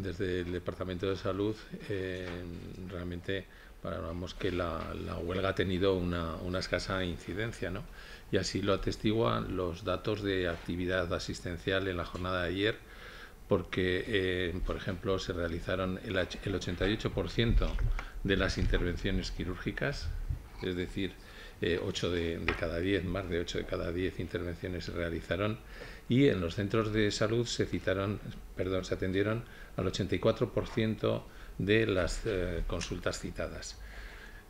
Desde el Departamento de Salud realmente valoramos que la huelga ha tenido una escasa incidencia, ¿no? Y así lo atestiguan los datos de actividad asistencial en la jornada de ayer, porque, por ejemplo, se realizaron el 88% de las intervenciones quirúrgicas, es decir, 8 de cada 10, más de 8 de cada 10 intervenciones se realizaron, y en los centros de salud se atendieron al 84% de las consultas citadas.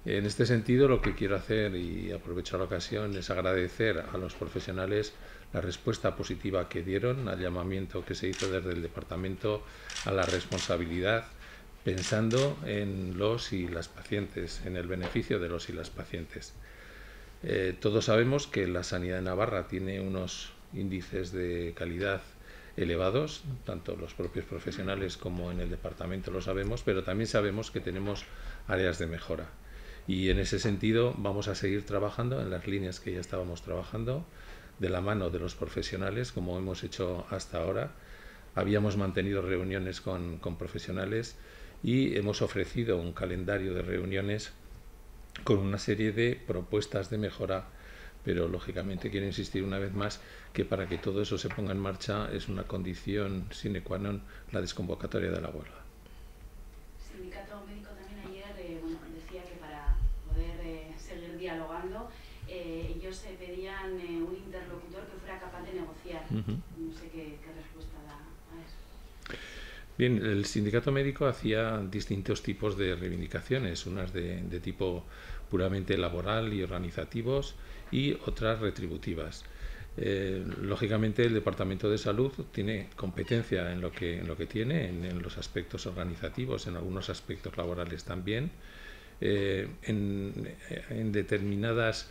En este sentido, lo que quiero hacer, y aprovecho la ocasión, es agradecer a los profesionales la respuesta positiva que dieron al llamamiento que se hizo desde el departamento a la responsabilidad, pensando en los y las pacientes, en el beneficio de los y las pacientes. Todos sabemos que la sanidad de Navarra tiene unos índices de calidad elevados, tanto los propios profesionales como en el departamento lo sabemos, pero también sabemos que tenemos áreas de mejora. Y en ese sentido vamos a seguir trabajando en las líneas que ya estábamos trabajando, de la mano de los profesionales, como hemos hecho hasta ahora. Habíamos mantenido reuniones con profesionales y hemos ofrecido un calendario de reuniones con una serie de propuestas de mejora, pero lógicamente quiero insistir una vez más que para que todo eso se ponga en marcha es una condición sine qua non la desconvocatoria de la huelga. El sindicato médico también ayer decía que para poder seguir dialogando ellos pedían un interlocutor que fuera capaz de negociar. No sé qué respuesta da a eso. Bien, el sindicato médico hacía distintos tipos de reivindicaciones, unas de tipo puramente laboral y organizativos y otras retributivas. Lógicamente el Departamento de Salud tiene competencia en lo que tiene, en los aspectos organizativos, en algunos aspectos laborales también. En determinados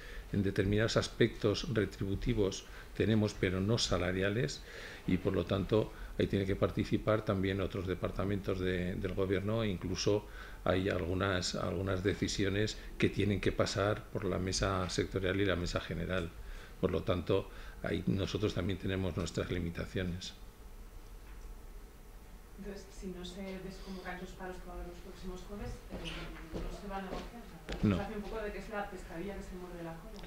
aspectos retributivos tenemos, pero no salariales, y por lo tanto ahí tiene que participar también otros departamentos del gobierno, e incluso hay algunas decisiones que tienen que pasar por la mesa sectorial y la mesa general. Por lo tanto, ahí nosotros también tenemos nuestras limitaciones. Entonces, si no se desconvocan los paros que va a haber los próximos jueves, ¿no se va a negociar? No. Se hace un poco de que es la pescadilla que se muerde la cola.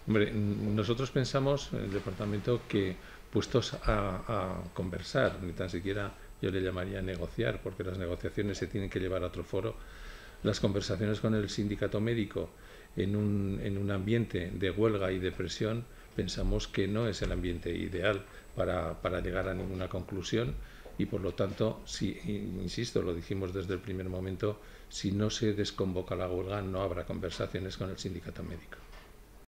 Hombre, nosotros pensamos, en el departamento, que puestos a conversar, ni tan siquiera yo le llamaría negociar, porque las negociaciones se tienen que llevar a otro foro, las conversaciones con el sindicato médico en un ambiente de huelga y de presión, pensamos que no es el ambiente ideal para llegar a ninguna conclusión, y por lo tanto, si, insisto, lo dijimos desde el primer momento, si no se desconvoca la huelga no habrá conversaciones con el sindicato médico.